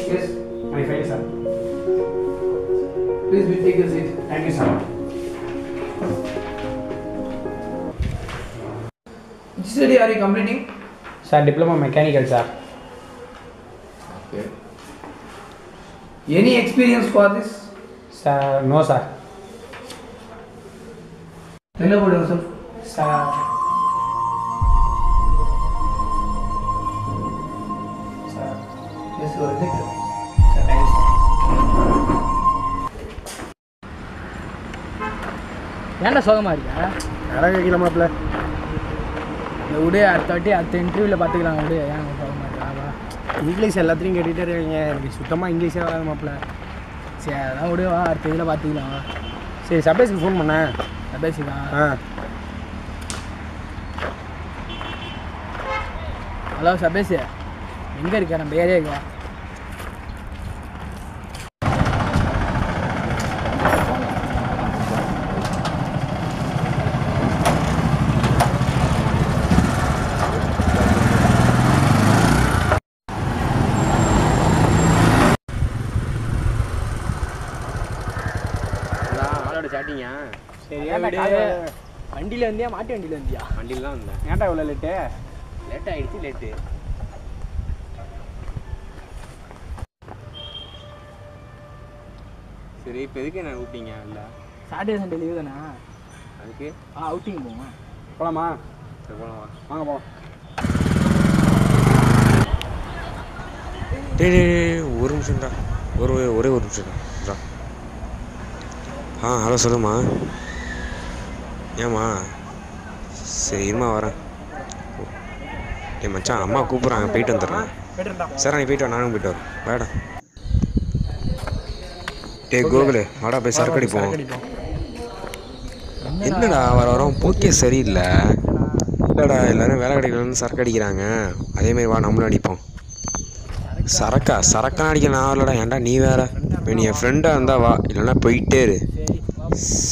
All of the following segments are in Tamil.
Yes. My file, sir. Please take a seat. Thank you, sir. Which study are you completing? Sir, diploma mechanical, sir. Okay. Any experience for this? Sir, no, sir. Tell about yourself. Sir. Sir. Yes, you are elected. Sir, thank you, sir. ஏன்டா சோகமாக இருக்கா? யாராக கேட்கலாமாப்ல? இந்த விடு, அடுத்த இன்டர்வியூவில் பார்த்துக்கலாம். விடு, ஏன் சோகமாக இருக்கா? இங்கிலீஷ் எல்லாத்தையும் கேட்டுகிட்டே இருக்காங்க. எனக்கு சுத்தமாக இங்கிலீஷே வராது மாப்பிள்ள. சரி, அதான் விடு, வா, அடுத்த இதில் பார்த்துக்கலாம். சரி, சபேஷுக்கு ஃபோன் பண்ணேன். பேசிக்கலாம். ஹலோ சபேஷ், எங்கே இருக்க? நம்ம ஏரியாவுக்கு வா. சாட்டிங்க. சரி, வண்டியில் வந்தியா மாட்டு வண்டியில் வந்தியா? வண்டியில் தான் வந்தேன். ஏன்டா இவ்வளோ லேட்டு? லேட் ஆகிடுச்சு. லேட்டு சரி. இப்போ எதுக்கு என்ன கூப்பிட்டீங்க? இல்லை, சாட்டர்டே சண்டே லீவு தானே, அதுக்கு அவுட்டிங் போவோம். போகலாமா? சரி, போகலாம். வாங்க போகலாம். ஒரு நிமிஷம்டா. ஒரே ஒரு நிமிஷம்டா. ஹலோ சொல்லுமா. ஏம்மா? சரி, இருமா வரேன். மச்சான், அம்மா கூப்பிட்றாங்க, போயிட்டு வந்துடுறேன். சார், நீ போயிட்டு வா, நானும் போயிட்டு வரேன். வேடா. கோகுலு, வாடா போய் சரக்கு அடிப்போம். என்னடா வரோம் போக்கே சரியில்லை. இல்லைடா, எல்லோரும் வேலை கிடைக்கலன்னு சரக்கு அடிக்கிறாங்க. அதேமாரி வா, நம்மளும் அடிப்போம். சரக்கான அடிக்க நான் வரலடா. ஏன்டா நீ வேற? நீ என் ஃப்ரெண்டாக இருந்தால் வா, இல்லைன்னா போயிட்டே இரு.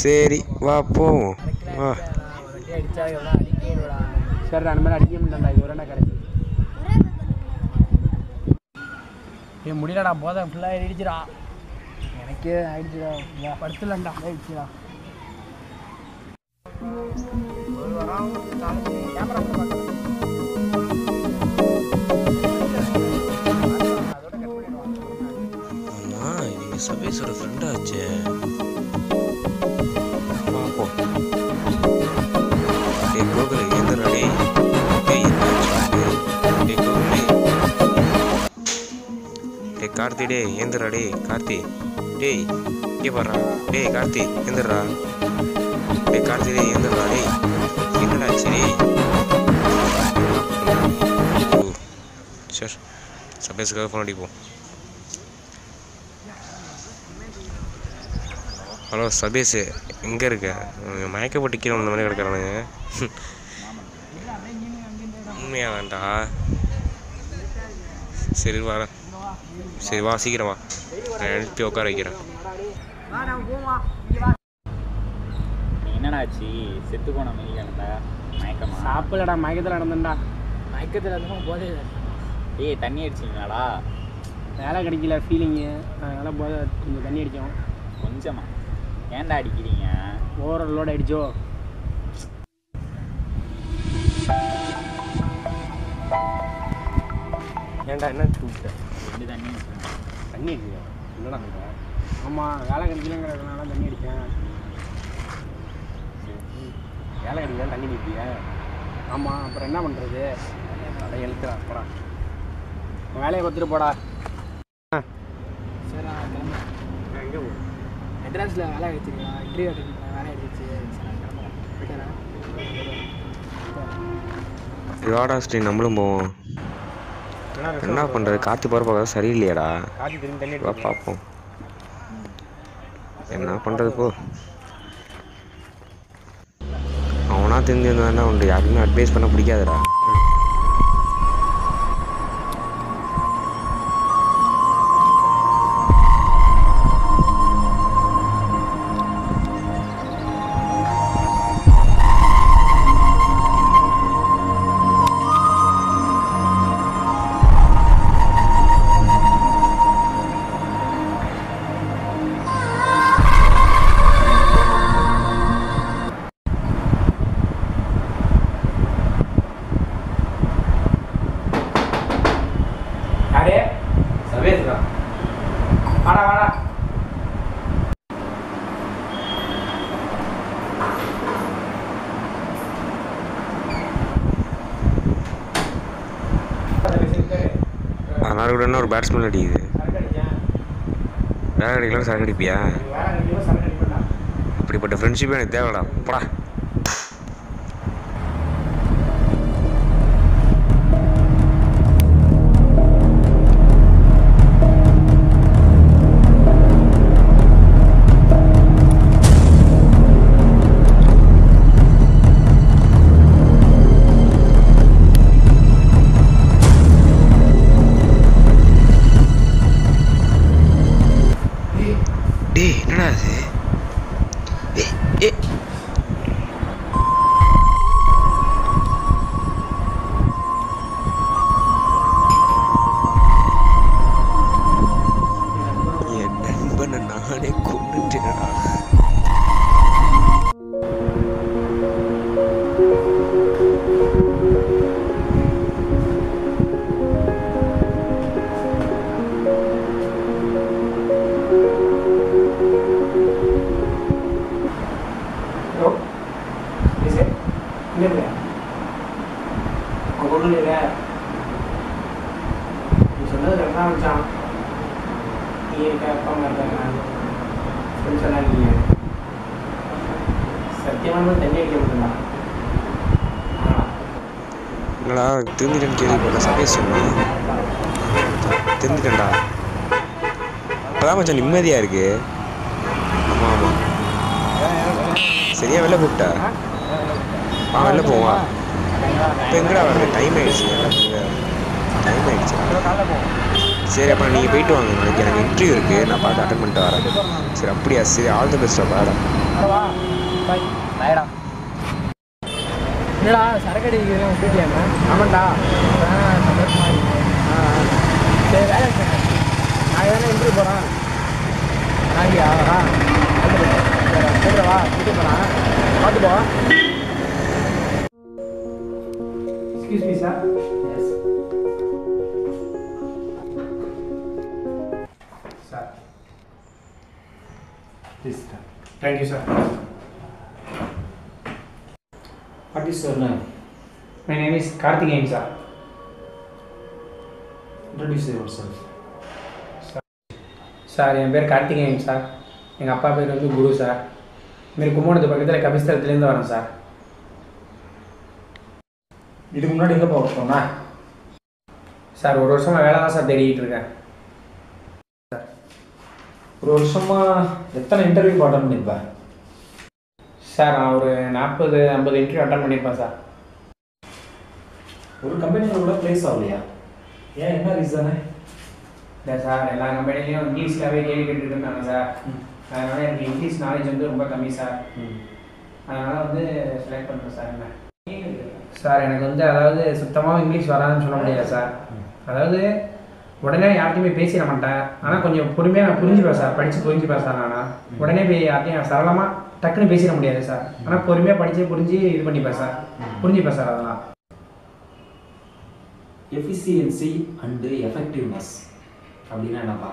சரி, வா போவோம். வா. சரி, அந்த மாதிரி அடிக்க முடியலடா. இது வரேன்டா கிடைச்சி. முடியலடா, போதை ஃபுல்லாக ஆயிடுச்சுடா. எனக்கே ஆயிடுச்சுடா. படுத்துலண்டா, ஆயிடுச்சுடா. கேமரா சபேஷோட ஃப்ரெண்டாச்சே. பார்ப்போம். கோகுல ஏந்திரடி. கார்த்தி, டே ஏந்திரடி. கார்த்தி, டேய் இங்கே பாடுறா. டேய் கார்த்தி, ஏந்திரா. டே கார்த்தி, டே ஏந்திரா. டேய் என்னடா சரி. சரி, சபேஷுக்காக ஃபோன் அடிப்போம். ஹலோ சபேஷ், எங்கே இருக்க? மயக்கப்பட்டு கீழே இந்த மாதிரி கிடக்கிறானுங்க. உண்மையாக வேண்டா. சரி வரேன். சரி வா, சீக்கிரம் வா, நான் எழுப்பி உட்கார வைக்கிறேன். என்னடா ஆச்சு? செத்து போன மெய்யானடா. மயக்கமா? சாப்பிடலடா, மயக்கத்தில் நடந்தேன்டா. மயக்கத்தில் இருந்தோம், போதே. ஏய், தண்ணி அடிச்சிங்களாடா? வேலை கிடைக்கல ஃபீலிங்கு, அதனால் போதை கொஞ்சம் தண்ணி அடித்தோம். கொஞ்சமா? ஏன்டா அடிக்கிறீங்க? ஓவர் லோட் அடிச்சோ. ஏன்டா என்ன கூப்பிட்ட? ரெண்டு தண்ணி தண்ணி அடிச்சியா? என்னடா சொல்கிறேன்? ஆமாம், வேலை கிடைக்கலங்கிறதுனால தண்ணி அடித்தேன். வேலை கிடைக்கல தண்ணி நிற்பிய? ஆமாம், அப்புறம் என்ன பண்ணுறது? அதை எழுத்துறா போடா, வேலையை கொடுத்துட்டு போடா. சரி, நான் கிளம்புறேன். எங்கே போ? மெட்ராஸில் வேலை கிடைச்சிருக்கா? இன்டர்வியூ அட்டன் பண்ண வேலை கிடைச்சிச்சு. சரி, நான் கிளம்புறேன். போயிட்டேன். வாடா ஸ்ரீ, நம்மளும் போவோம். என்ன பண்ணுறது? காற்று போகிற சரியில்லையாடா. காற்று திரும்பி தண்ணி வா பார்ப்போம். என்ன பண்ணுறது போ. அவனா தெரிஞ்சிருந்தானே உண்டு. யாருக்குமே அட்வைஸ் பண்ண பிடிக்காதுடா. மாறுபடியும் ஒரு பேட்ஸ்மேன் அடிக்குது. சரக்கு அடிக்கேன். வேலை அடிக்கலாம் சரக்கு அடிப்பியா? வேலை கண்டிப்பாக சரக்கு அடிப்பேன்டா. அப்படிப்பட்ட ஃப்ரெண்ட்ஷிப் எனக்கு தேவைடா. போடா. டேய் என்னடா அது? என் நண்பனை நானே கொண்டுட்டேனடா. ஹலோ பேசு இல்லை ஒன்றும் இல்லை. நீ சொன்னது கரெக்டாக வச்சான். நீ இருக்க அப்பா அம்மா இருக்காங்க சொல்லி சொன்னாங்க. சத்தியமான தண்ணி அடிக்க முடியுமா? என்னடா திருந்திட்டேன்னு கேள்விப்பட்ட சபையை சொன்ன. திருந்திட்டேன்டா. இப்போதான் கொஞ்சம் நிம்மதியாக இருக்கு. ஆமாம் ஆமாம். சரியா வெளில கூப்பிட்டா வெளில போவான். இப்போ எங்கடா வருது? டைம் ஆகிடுச்சு. டைம் ஆகிடுச்சு. சரி அப்போ நீங்கள் போயிட்டு வாங்க. நாளைக்கு எனக்கு இன்டர்வியூ இருக்குது. நான் பார்த்து அட்டன் பண்ணிட்டு வரேன். சரி அப்படியா? சரி ஆல் தி பெஸ்ட்டாக பாடா. பாய்டா. என்னடா சரக்கு அடிக்கிறேன் விட்டுட்டியாண்ணா? ஆமாண்டா. சந்தோஷமாக இருக்கு. சரி வேலை செய்யணும். நான் எதனா இன்டர்வியூ போகிறேன். நாளைக்கியா? சரி வா கூட்டி போகிறேன். பார்த்து போ. Excuse me, sir. Yes. Sir. Please, sir. Thank you, sir. What is your name? My name is Karthikeyan, sir. Introduce yourself. Sir என் பேர் கார்த்திகேயன் சார். எங்கள் அப்பா பேர் வந்து குரு சார். இதுமாரி கும்போணத்து பக்கத்தில் கபிஸ்தலத்துலேருந்து வரேன் சார். இதுக்கு முன்னாடி எங்கே போனா? சார் ஒரு வருஷமாக வேலை தான் சார் தேடிக்கிட்டு இருக்கேன். ஒரு வருஷமாக எத்தனை இன்டர்வியூ அட்டன் பண்ணியிருப்பேன்? சார் நான் ஒரு 40-50 இன்டர்வியூ அட்டன் பண்ணியிருப்பேன் சார். ஒரு கம்பெனியில் கூட ப்ளேஸ் ஆகலையா? ஏன், என்ன ரீசனு? இல்லை சார் எல்லா கம்பெனிலையும் இங்கிலீஷ்லாவே கேள்வி கேட்டுட்டு இருந்தாங்க சார். அதனால் எனக்கு இங்கிலீஷ் நாலேஜ் வந்து ரொம்ப கம்மி சார். அதனால் வந்து செலக்ட் பண்ணுறேன் சார். என்ன சார் எனக்கு வந்து அதாவது சுத்தமாக இங்கிலீஷ் வராதுன்னு சொல்ல முடியாது சார். அதாவது உடனே யார்ட்டையுமே பேசிட மாட்டேன். ஆனால் கொஞ்சம் பொறுமையாக நான் புரிஞ்சுப்பேன் சார். படித்து புரிஞ்சுப்பேன் சார். ஆனால் உடனே போய் யார்ட்டையும் சரளமாக டக்குன்னு பேசிட முடியாது சார். ஆனால் பொறுமையாக படித்து புரிஞ்சு இது பண்ணிப்பேன் சார். புரிஞ்சுப்பேன் சார். அதெல்லாம் எஃபிசியன்சி அண்டு எஃபெக்டிவ்னஸ் அப்படின்னா என்னப்பா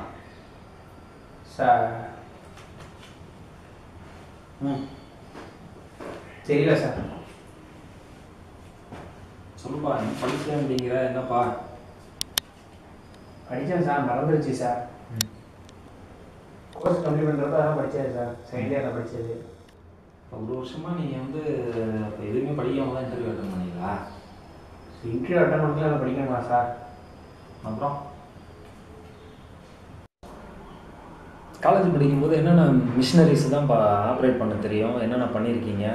சார்? தெரியல சார். சொல்லுப்பா, என்ன படிச்சேன் அப்படிங்கிற? என்னப்பா படித்தேன் சார், மறந்துருச்சு சார். கோர்ஸ் கம்ப்ளீட் பண்ணுறப்ப அதான் படித்தேன் சார். செகண்ட் இயரில் படித்தது. ஒரு வருஷமாக நீங்கள் வந்து இப்போ எதுவுமே படிக்காமல் தான் இன்டர்வியூ அட்டன் பண்ணீங்களா? இன்டர்வியூ அட்டன் பண்ணி அதை படிக்கணுமா சார்? அப்புறம் காலேஜ் படிக்கும்போது என்னென்ன மிஷினரிஸ் தான் ஆப்ரேட் பண்ண தெரியும்? என்னென்ன பண்ணியிருக்கீங்க?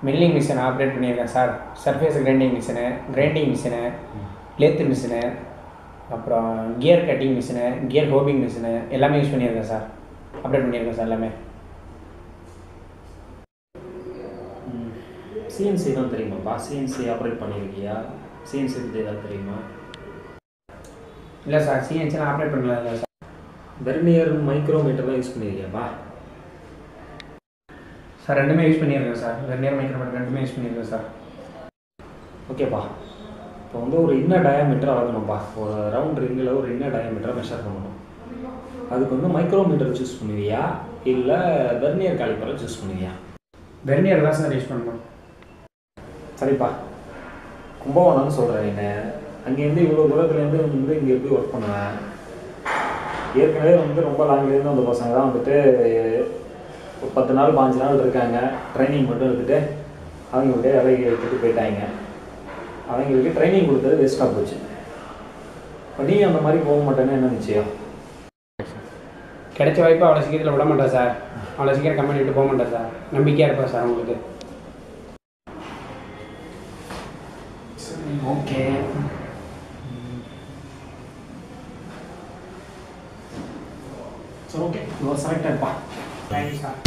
மில்லிங் மிஷின் ஆப்ரேட் பண்ணியிருக்கேன் sir. Surface grinding machine, grinding machine, lathe machine, அப்புறம் gear cutting machine, gear hobbing machine எல்லாமே யூஸ் பண்ணியிருக்கேன் சார். ஆப்ரேட் பண்ணியிருக்கேன் சார் எல்லாமே. சிஎன்சி தான் தெரியுமாப்பா? சிஎன்சி ஆப்ரேட் பண்ணியிருக்கியா? சிஎன்சி பற்றி ஏதாவது தெரியுமா? இல்லை சார், சிஎன்சிலாம் ஆப்ரேட் பண்ணல இல்லை சார். வெர்னியர் மைக்ரோமீட்டர் தான் யூஸ் பண்ணியிருக்கியாப்பா? சார் ரெண்டுமே யூஸ் பண்ணியிருக்கேன் சார். வெர்னியர் மைக்ரோமீட்டர் ரெண்டுமே யூஸ் பண்ணியிருக்கேன் சார். ஓகேப்பா. இப்போ வந்து ஒரு இன்னர் டயாமீட்டர் அளக்கணும்ப்பா. ஒரு ரவுண்ட் ரிங்கில் ஒரு இன்னர் டயாமீட்டரை மெஷர் பண்ணணும். அதுக்கு வந்து மைக்ரோமீட்டர் சூஸ் பண்ணுவியா இல்லை வெர்னியர் காலிப்பரை சூஸ் பண்ணுவியா? வெர்னியர் தான் சார் யூஸ் பண்ணணும். சரிப்பா, கும்பகோணம்னு சொல்கிறேன். என்ன அங்கேருந்து இவ்வளோ தூரத்துலேருந்து வந்து இங்கே எப்படி ஒர்க் பண்ணுவேன்? ஏற்கனவே வந்து ரொம்ப லாங்லேருந்து அந்த பசங்க தான் வந்துட்டு ஒரு 10 நாள் 5 நாள் இருக்காங்க, ட்ரைனிங் மட்டும் எடுத்துகிட்டு அவங்களுடைய வேலையை எடுத்துகிட்டு போயிட்டாங்க. அவங்களுக்கு ட்ரைனிங் கொடுத்தது வேஸ்ட்டாக போச்சு. இப்போ நீ அந்த மாதிரி போக மாட்டேன்னு என்ன நிச்சயம்? கிடைச்ச வாய்ப்பு அவ்வளோ சீக்கிரத்தில் விட மாட்டேன் சார். அவ்வளோ சீக்கிரம் கம்பெனி விட்டு போக மாட்டேன் சார். நம்பிக்கையாக இருப்பேன் சார் உங்களுக்கு. ஓகே, சரி ஓகே, யூ ஆர் செலக்டட்ப்பா. Thank you sir.